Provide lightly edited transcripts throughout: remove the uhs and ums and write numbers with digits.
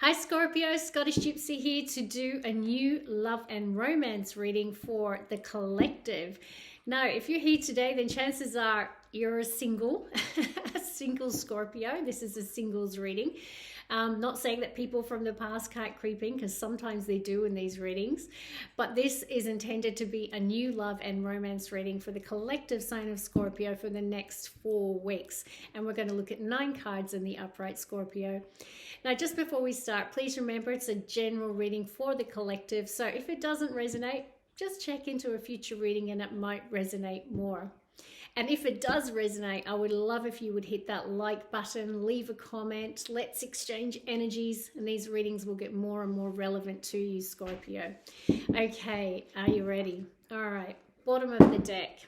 Hi Scorpio, Scottish Gypsy here to do a new love and romance reading for the collective. Now, if you're here today, then chances are you're a single, a single Scorpio. This is a singles reading. Not saying that people from the past can't creep in, because sometimes they do in these readings, but this is intended to be a new love and romance reading for the collective sign of Scorpio for the next 4 weeks. And we're going to look at 9 cards in the upright Scorpio. Now, just before we start, please remember it's a general reading for the collective. So if it doesn't resonate, just check into a future reading and it might resonate more. And if it does resonate, I would love if you would hit that like button, leave a comment, let's exchange energies, and these readings will get more and more relevant to you, Scorpio. Okay, are you ready? All right, bottom of the deck.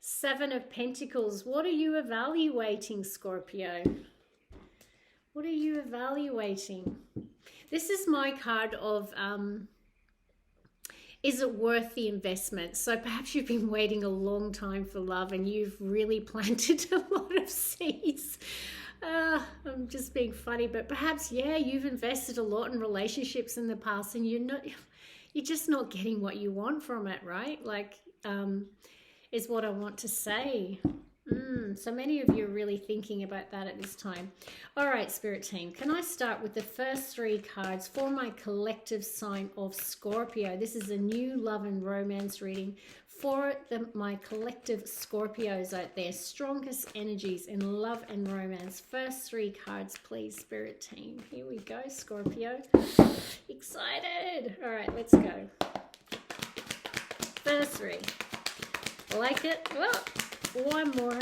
7 of Pentacles. What are you evaluating, Scorpio? What are you evaluating? This is my card of... is it worth the investment? So perhaps you've been waiting a long time for love and you've really planted a lot of seeds. I'm just being funny, but perhaps, yeah, you've invested a lot in relationships in the past and you're just not getting what you want from it, right? Like, is what I want to say. So many of you are really thinking about that at this time. All right, Spirit Team, can I start with the first 3 cards for my collective sign of Scorpio? This is a new love and romance reading for my collective Scorpios out there. Strongest energies in love and romance. First 3 cards, please, Spirit Team. Here we go, Scorpio. Excited. All right, let's go. First 3. Like it? Well, one more.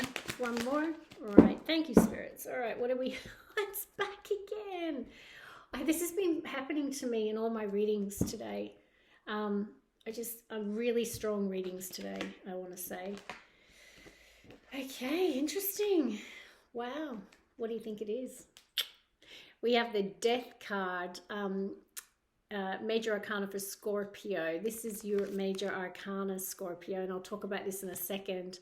All right, thank you, spirits. All right, what are we? It's back again. This has been happening to me in all my readings today. Really strong readings today, I want to say. Okay, interesting. Wow, what do you think it is? We have the Death card, Major Arcana for Scorpio. This is your Major Arcana, Scorpio, and I'll talk about this in a second.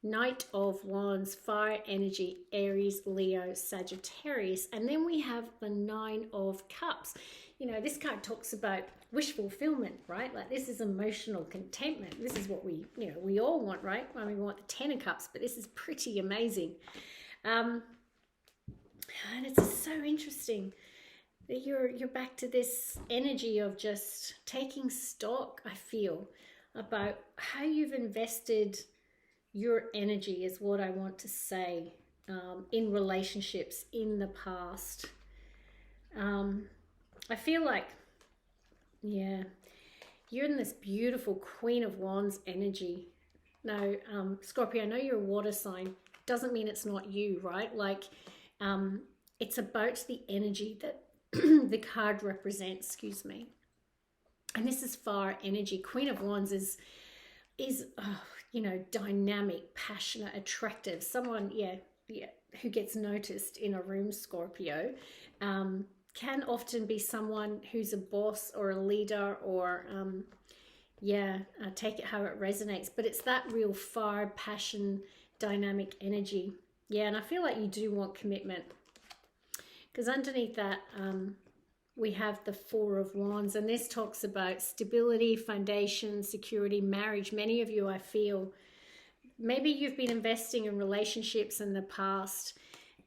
Knight of Wands, fire energy, Aries, Leo, Sagittarius. And then we have the 9 of Cups. You know, this card talks about wish fulfillment, right? Like, this is emotional contentment. This is what we all want, right? I mean, we want the 10 of Cups, but this is pretty amazing. And it's so interesting that you're back to this energy of just taking stock, I feel, about how you've invested your energy, is what I want to say, in relationships in the past. I feel like, yeah, you're in this beautiful Queen of Wands energy. Now, Scorpio, I know you're a water sign. Doesn't mean it's not you, right? Like, it's about the energy that the card represents, excuse me. And this is fire energy. Queen of Wands is dynamic, passionate, attractive. Someone, who gets noticed in a room, Scorpio. Can often be someone who's a boss or a leader or, take it how it resonates. But it's that real fire, passion, dynamic energy. Yeah, and I feel like you do want commitment. Because underneath that, we have the 4 of Wands, and this talks about stability, foundation, security, marriage. Many of you, I feel, maybe you've been investing in relationships in the past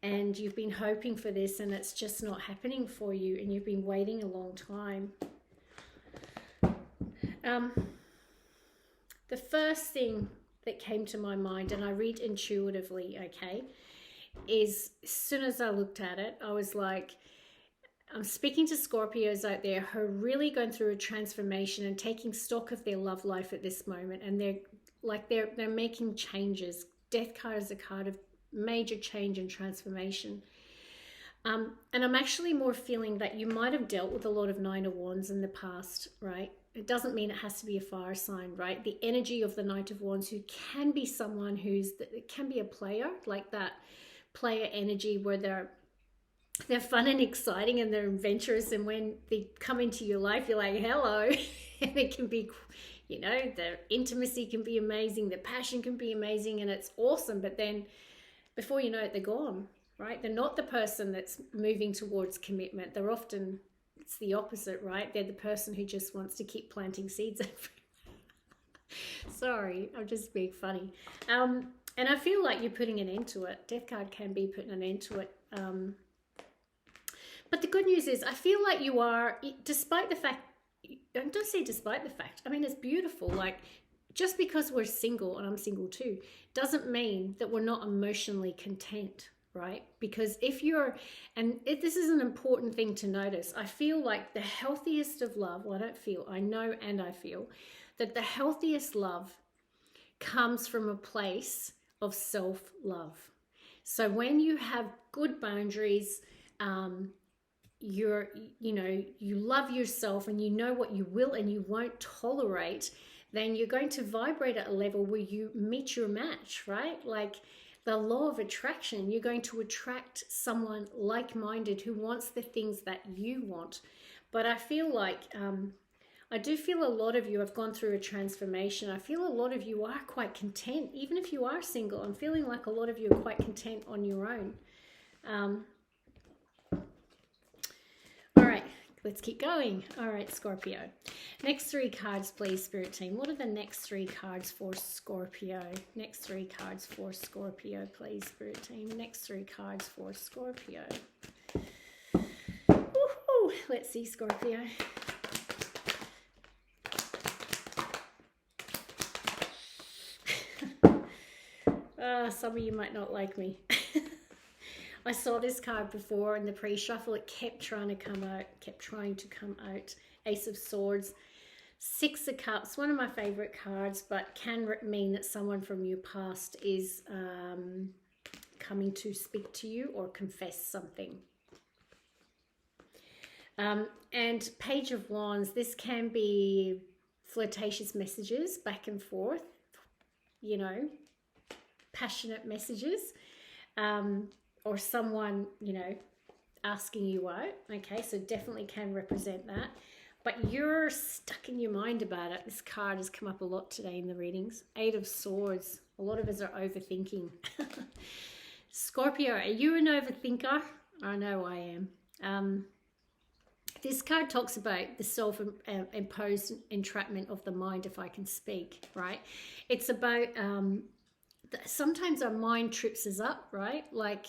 and you've been hoping for this and it's just not happening for you and you've been waiting a long time. The first thing that came to my mind, and I read intuitively, okay, is as soon as I looked at it, I was like, I'm speaking to Scorpios out there who are really going through a transformation and taking stock of their love life at this moment, and they're making changes. Death card is a card of major change and transformation. And I'm actually more feeling that you might have dealt with a lot of 9 of Wands in the past, right? It doesn't mean it has to be a fire sign, right? The energy of the Knight of Wands, who can be someone it can be a player, like that player energy where they're fun and exciting and they're adventurous, and when they come into your life you're like, hello. And it can be, the intimacy can be amazing, the passion can be amazing, and it's awesome, but then before you know it, they're gone. right? They're not the person that's moving towards commitment. They're often, it's the opposite, right? They're the person who just wants to keep planting seeds. Sorry, I'm just being funny. And I feel like you're putting an end to it. Death card can be putting an end to it. But the good news is I feel like you are, despite the fact, and don't say despite the fact, I mean, it's beautiful. Like, just because we're single, and I'm single too, doesn't mean that we're not emotionally content, right? Because if you're, this is an important thing to notice, I feel like the healthiest of love, well, I don't feel, I know and I feel that the healthiest love comes from a place of self-love. So when you have good boundaries, you love yourself and you know what you will and you won't tolerate, then you're going to vibrate at a level where you meet your match, right? Like the law of attraction, you're going to attract someone like-minded who wants the things that you want. But I feel like, I do feel a lot of you have gone through a transformation. I feel a lot of you are quite content, even if you are single. I'm feeling like a lot of you are quite content on your own. All right, let's keep going. All right, Scorpio. Next three cards, please, Spirit Team. What are the next three cards for Scorpio? Next three cards for Scorpio, please, Spirit Team. Next three cards for Scorpio. Woohoo! Let's see, Scorpio. Some of you might not like me. I saw this card before in the pre-shuffle. It kept trying to come out. Ace of Swords, Six of Cups, one of my favorite cards, but can mean that someone from your past is coming to speak to you or confess something. And Page of Wands, this can be flirtatious messages back and forth, you know, passionate messages, or someone, you know, asking you out. Okay, so definitely can represent that. But you're stuck in your mind about it. This card has come up a lot today in the readings. Eight of Swords. A lot of us are overthinking. Scorpio, are you an overthinker? I know I am. This card talks about the self-imposed entrapment of the mind, if I can speak, right? It's about sometimes our mind trips us up, right? Like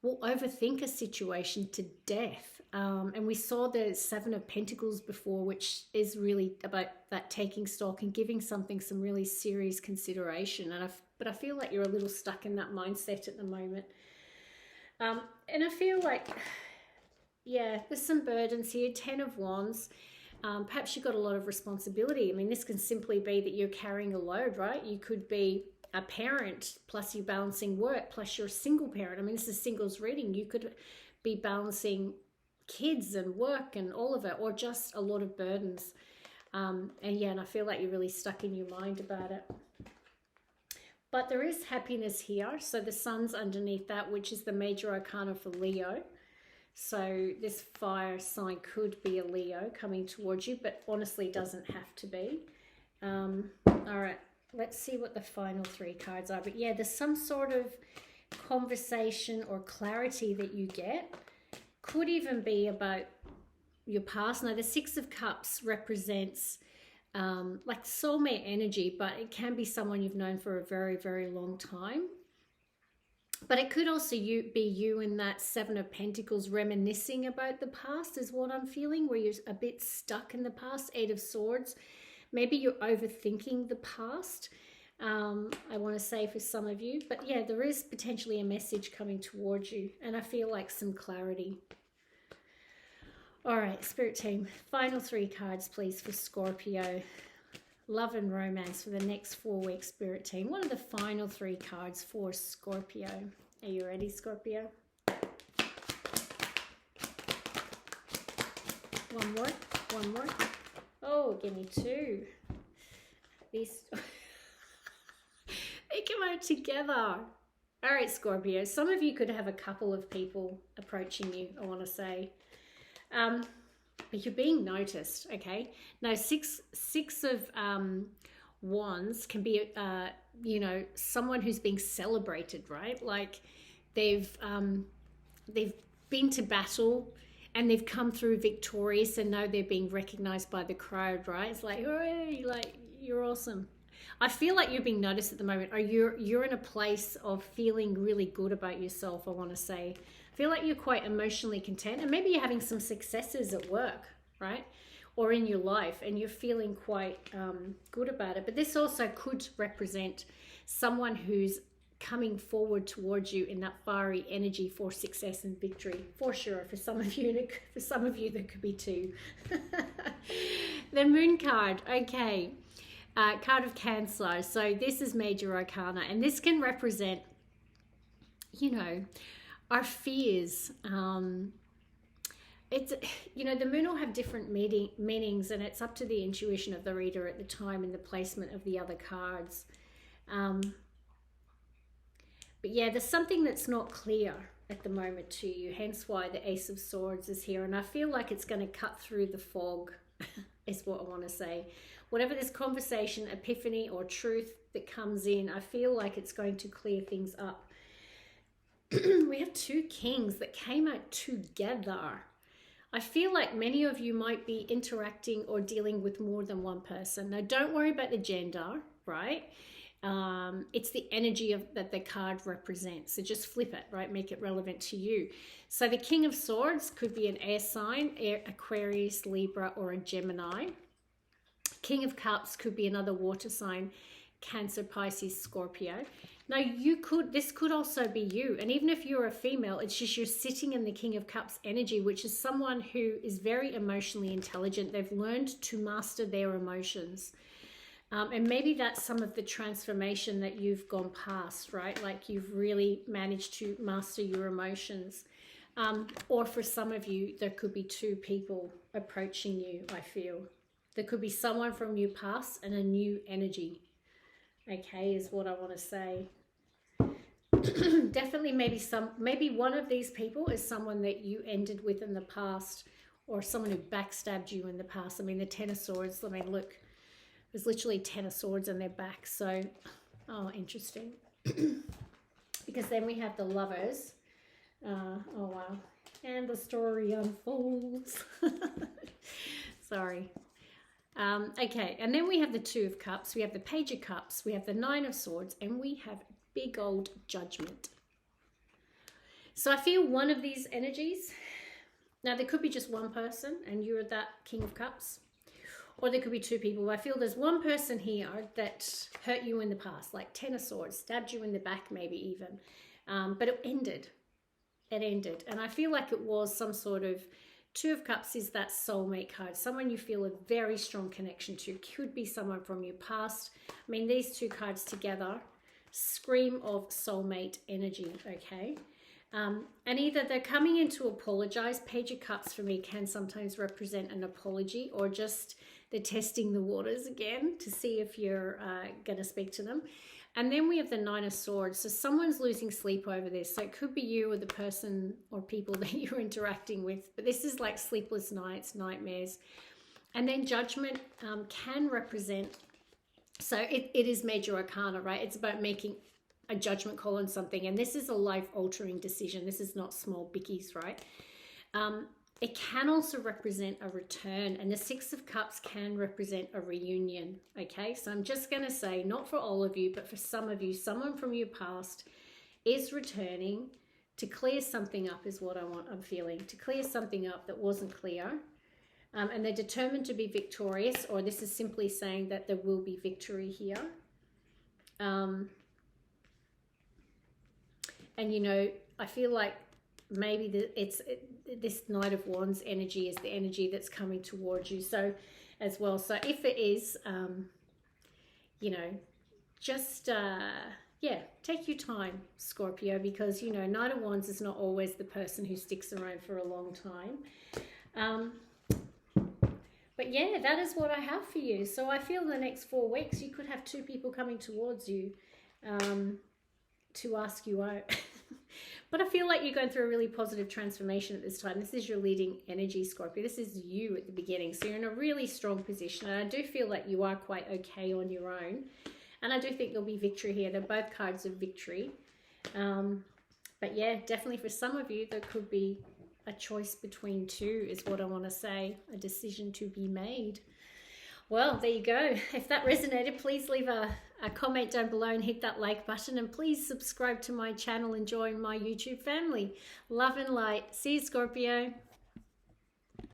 we'll overthink a situation to death. And we saw the Seven of Pentacles before, which is really about that taking stock and giving something some really serious consideration. But I feel like you're a little stuck in that mindset at the moment. And I feel like, yeah, there's some burdens here. 10 of Wands. Perhaps you've got a lot of responsibility. I mean, this can simply be that you're carrying a load, right? You could be a parent, plus you're balancing work, plus you're a single parent. I mean, this is singles reading. You could be balancing kids and work and all of it, or just a lot of burdens. And yeah, and I feel like you're really stuck in your mind about it. But there is happiness here. So the sun's underneath that, which is the major arcana for Leo. So this fire sign could be a Leo coming towards you, but honestly doesn't have to be. All right, let's see what the final three cards are. But yeah, there's some sort of conversation or clarity that you get. Could even be about your past. Now, the Six of Cups represents like soulmate energy, but it can be someone you've known for a very, very long time. But it could also be you in that Seven of Pentacles reminiscing about the past is what I'm feeling, where you're a bit stuck in the past. Eight of Swords. Maybe you're overthinking the past, I want to say, for some of you. But yeah, there is potentially a message coming towards you, and I feel like some clarity. All right, Spirit Team, final three cards, please, for Scorpio. Love and romance for the next 4 weeks, Spirit Team. What are the final three cards for Scorpio? Are you ready, Scorpio? One more. Oh, give me two. These they come out together. All right, Scorpio. Some of you could have a couple of people approaching you, I want to say. But you're being noticed, okay? Now, six of Wands can be, you know, someone who's being celebrated, right? Like they've they've been to battle and they've come through victorious and know they're being recognized by the crowd, right? It's like, hooray, like, you're awesome. I feel like you're being noticed at the moment, or you're in a place of feeling really good about yourself, I want to say. I feel like you're quite emotionally content, and maybe you're having some successes at work, right? Or in your life, and you're feeling quite good about it. But this also could represent someone who's coming forward towards you in that fiery energy for success and victory, for sure. For some of you, there could be two. The Moon card, okay. Card of Cancer. So this is Major Arcana, and this can represent, you know, our fears. It's, you know, the moon will have different meanings, and it's up to the intuition of the reader at the time and the placement of the other cards. But yeah, there's something that's not clear at the moment to you, hence why the Ace of Swords is here. And I feel like it's going to cut through the fog, is what I want to say. Whatever this conversation, epiphany, or truth that comes in, I feel like it's going to clear things up. We have two kings that came out together. I feel like many of you might be interacting or dealing with more than one person. Now, don't worry about the gender, right? It's the energy that the card represents. So just flip it, right? Make it relevant to you. So the King of Swords could be an air sign, Aquarius, Libra, or a Gemini. King of Cups could be another water sign, Cancer, Pisces, Scorpio. Now, this could also be you. And even if you're a female, it's just you're sitting in the King of Cups energy, which is someone who is very emotionally intelligent. They've learned to master their emotions. And maybe that's some of the transformation that you've gone past, right? Like you've really managed to master your emotions. Or for some of you, there could be two people approaching you, I feel. There could be someone from your past and a new energy, okay, is what I want to say. Definitely maybe one of these people is someone that you ended with in the past, or someone who backstabbed you in the past. I mean, the Ten of Swords, I mean, look, there's literally 10 of Swords on their back. So, oh, interesting. Because then we have the Lovers. Oh, wow. And the story unfolds. Sorry. Okay, and then we have the Two of Cups, we have the Page of Cups, we have the Nine of Swords, and we have big old Judgment. So I feel one of these energies, now there could be just one person and you're that King of Cups, or there could be two people. I feel there's one person here that hurt you in the past, like 10 of Swords, stabbed you in the back maybe even, but it ended. It ended, and I feel like it was some sort of, Two of Cups is that soulmate card, someone you feel a very strong connection to. Could be someone from your past. I mean, these two cards together scream of soulmate energy, okay? And either they're coming in to apologize. Page of Cups for me can sometimes represent an apology, or just they're testing the waters again to see if you're going to speak to them. And then we have the Nine of Swords. So someone's losing sleep over this. So it could be you or the person or people that you're interacting with. But this is like sleepless nights, nightmares. And then Judgment can represent, so it is Major Arcana, right? It's about making a judgment call on something. And this is a life-altering decision. This is not small bickies, right? It can also represent a return, and the Six of Cups can represent a reunion, okay? So I'm just going to say, not for all of you, but for some of you, someone from your past is returning to clear something up is what I'm feeling, to clear something up that wasn't clear. And they're determined to be victorious, or this is simply saying that there will be victory here. And, you know, I feel like maybe this Knight of Wands energy is the energy that's coming towards you, so as well. So if it is, you know, just yeah, take your time, Scorpio, because, you know, Knight of Wands is not always the person who sticks around for a long time. But yeah, that is what I have for you. So I feel the next 4 weeks you could have two people coming towards you to ask you out. But I feel like you're going through a really positive transformation at this time. This is your leading energy, Scorpio. This is you at the beginning. So you're in a really strong position. And I do feel like you are quite okay on your own. And I do think there'll be victory here. They're both cards of victory. But yeah, definitely for some of you, there could be a choice between two, is what I want to say, a decision to be made. Well, there you go. If that resonated, please leave a comment down below and hit that like button. And please subscribe to my channel and join my YouTube family. Love and light. See you, Scorpio.